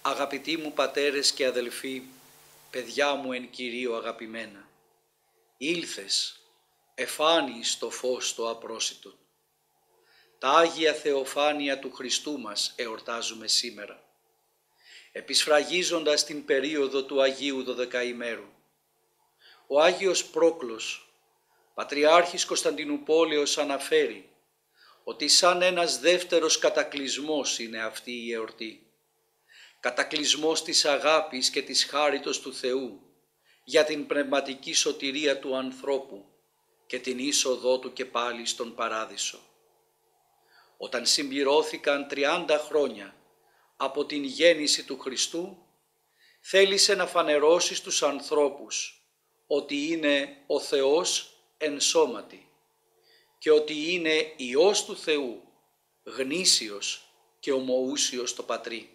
Αγαπητοί μου πατέρες και αδελφοί, παιδιά μου εν Κυρίω αγαπημένα, ήλθες, εφάνεις το φως το απρόσιτο. Τα Άγια Θεοφάνεια του Χριστού μας εορτάζουμε σήμερα, επισφραγίζοντας την περίοδο του Αγίου Δωδεκαημέρου. Ο Άγιος Πρόκλος, Πατριάρχης Κωνσταντινουπόλεως, αναφέρει ότι σαν ένας δεύτερος κατακλυσμός είναι αυτή η εορτή. Κατακλυσμός της αγάπης και της χάριτος του Θεού για την πνευματική σωτηρία του ανθρώπου και την είσοδό του και πάλι στον Παράδεισο. Όταν συμπληρώθηκαν 30 χρόνια από την γέννηση του Χριστού, θέλησε να φανερώσει στους ανθρώπους ότι είναι ο Θεός εν σώματι και ότι είναι Υιός του Θεού, γνήσιος και ομοούσιος το Πατρί.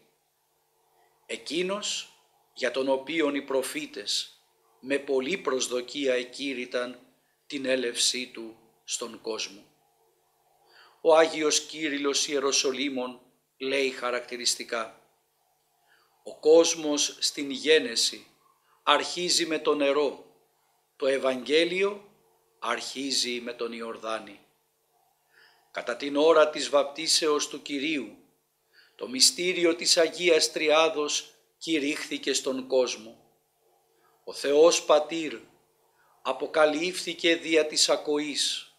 Εκείνος για τον οποίον οι προφήτες με πολλή προσδοκία εκήρυταν την έλευσή του στον κόσμο. Ο Άγιος Κύριλλος Ιεροσολύμων λέει χαρακτηριστικά: «Ο κόσμος στην γένεση αρχίζει με το νερό, το Ευαγγέλιο αρχίζει με τον Ιορδάνη». Κατά την ώρα της βαπτίσεως του Κυρίου, το μυστήριο της Αγίας Τριάδος κηρύχθηκε στον κόσμο. Ο Θεός Πατήρ αποκαλύφθηκε δια της ακοής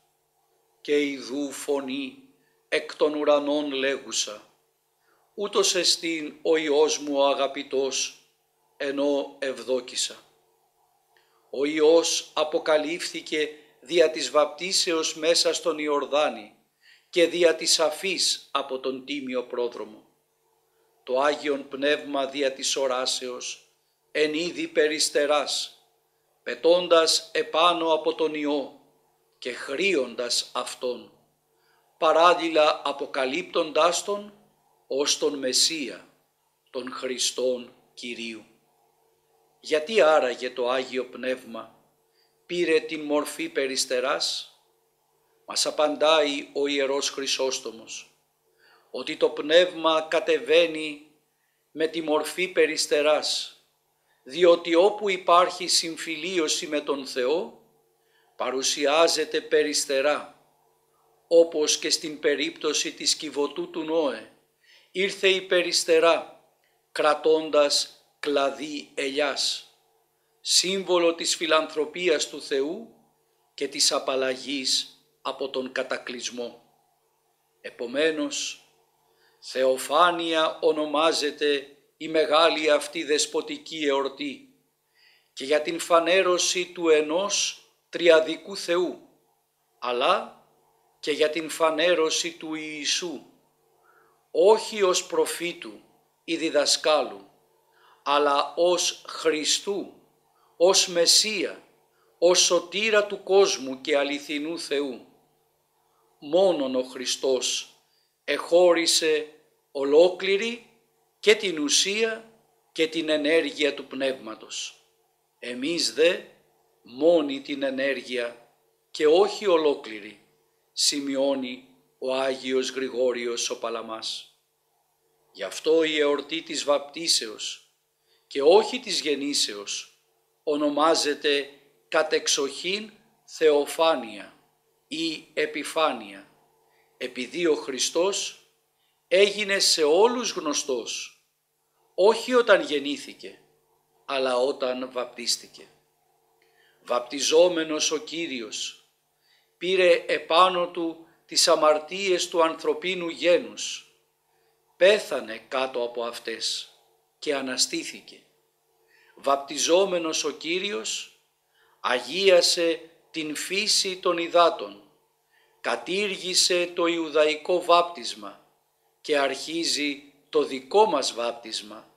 και ιδού φωνή εκ των ουρανών λέγουσα: «Ούτως εστίν ο Υιός μου ο αγαπητός, ενώ ευδόκησα». Ο Υιός αποκαλύφθηκε δια της βαπτίσεως μέσα στον Ιορδάνη και δια της αφής από τον Τίμιο Πρόδρομο. Το Άγιον Πνεύμα δια της οράσεως εν είδη περιστεράς, πετώντας επάνω από τον Υιό και χρύοντας Αυτόν, παράλληλα αποκαλύπτοντάς Τον ως τον Μεσσία, τον Χριστόν Κυρίου. Γιατί άραγε το Άγιο Πνεύμα πήρε την μορφή περιστεράς? Μας απαντάει ο Ιερός Χρυσόστομος ότι το Πνεύμα κατεβαίνει με τη μορφή περιστεράς, διότι όπου υπάρχει συμφιλίωση με τον Θεό παρουσιάζεται περιστερά, όπως και στην περίπτωση της Κιβωτού του Νώε ήρθε η περιστερά κρατώντας κλαδί ελιάς, σύμβολο της φιλανθρωπίας του Θεού και της απαλλαγής από τον κατακλυσμό. Επομένως, Θεοφάνεια ονομάζεται η μεγάλη αυτή δεσποτική εορτή και για την φανέρωση του ενός τριαδικού Θεού, αλλά και για την φανέρωση του Ιησού, όχι ως προφήτου ή διδασκάλου, αλλά ως Χριστού, ως Μεσσία, ως σωτήρα του κόσμου και αληθινού Θεού. Μόνον ο Χριστός εχώρισε ολόκληρη και την ουσία και την ενέργεια του Πνεύματος. Εμείς δε μόνη την ενέργεια και όχι ολόκληρη, σημειώνει ο Άγιος Γρηγόριος ο Παλαμάς. Γι' αυτό η εορτή της βαπτίσεως και όχι της γεννήσεως ονομάζεται κατεξοχήν Θεοφάνεια ή Επιφάνεια, επειδή ο Χριστός έγινε σε όλους γνωστός, όχι όταν γεννήθηκε, αλλά όταν βαπτίστηκε. Βαπτιζόμενος ο Κύριος πήρε επάνω του τις αμαρτίες του ανθρωπίνου γένους, πέθανε κάτω από αυτές και αναστήθηκε. Βαπτιζόμενος ο Κύριος αγίασε την φύση των υδάτων, κατήργησε το Ιουδαϊκό βάπτισμα και αρχίζει το δικό μας βάπτισμα,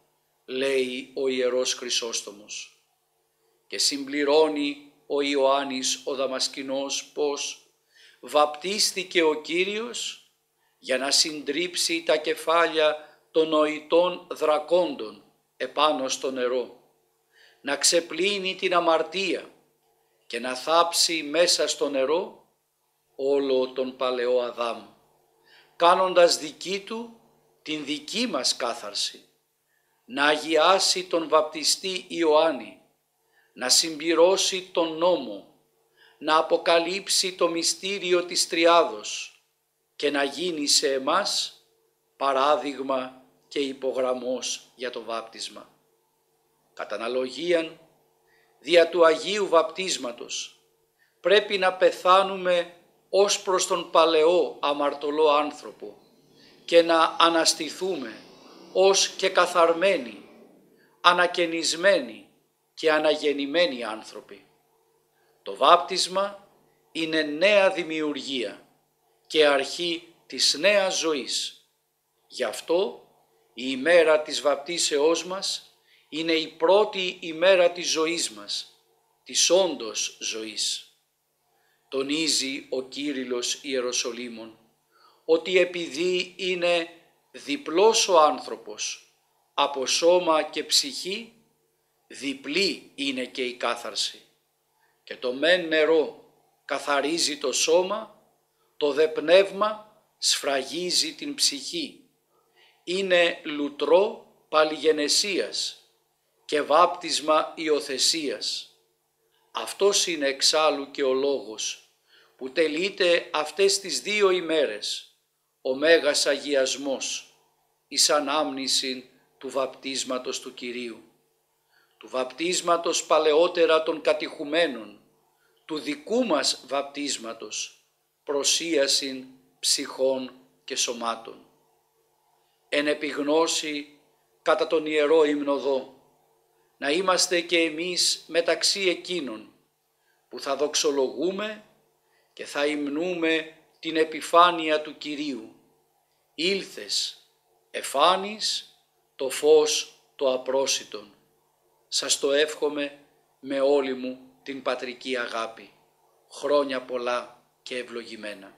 λέει ο Ιερός Χρυσόστομος. Και συμπληρώνει ο Ιωάννης ο Δαμασκηνός πως βαπτίστηκε ο Κύριος για να συντρίψει τα κεφάλια των νοητών δρακόντων επάνω στο νερό, να ξεπλύνει την αμαρτία και να θάψει μέσα στο νερό όλο τον παλαιό Αδάμ, κάνοντας δική του την δική μας κάθαρση, να αγιάσει τον βαπτιστή Ιωάννη, να συμπληρώσει τον νόμο, να αποκαλύψει το μυστήριο της Τριάδος και να γίνει σε εμάς παράδειγμα και υπογραμμός για το βάπτισμα. Κατά αναλογίαν, δια του Αγίου Βαπτίσματος πρέπει να πεθάνουμε ως προς τον παλαιό αμαρτωλό άνθρωπο και να αναστηθούμε ως και καθαρμένοι, ανακαινισμένοι και αναγεννημένοι άνθρωποι. Το βάπτισμα είναι νέα δημιουργία και αρχή της νέας ζωής. Γι' αυτό η ημέρα της βαπτίσεώς μας είναι η πρώτη ημέρα της ζωής μας, της όντως ζωής. Τονίζει ο Κύριλλος Ιεροσολύμων ότι επειδή είναι διπλός ο άνθρωπος από σώμα και ψυχή, διπλή είναι και η κάθαρση. Και το μεν νερό καθαρίζει το σώμα, το δε πνεύμα σφραγίζει την ψυχή. Είναι λουτρό παλιγενεσίας και βάπτισμα υιοθεσίας. Αυτός είναι εξάλλου και ο λόγος που τελείται αυτές τις 2 ημέρες ο Μέγας Αγιασμός εις ανάμνηση του βαπτίσματος του Κυρίου, του βαπτίσματος παλαιότερα των κατηχουμένων, του δικού μας βαπτίσματος, προσίασιν ψυχών και σωμάτων. Εν επιγνώση κατά τον Ιερό Υμνοδό, να είμαστε και εμείς μεταξύ εκείνων που θα δοξολογούμε και θα υμνούμε την επιφάνεια του Κυρίου. Ήλθες, εφάνεις το φως το απρόσιτον. Σας το εύχομαι με όλη μου την πατρική αγάπη. Χρόνια πολλά και ευλογημένα.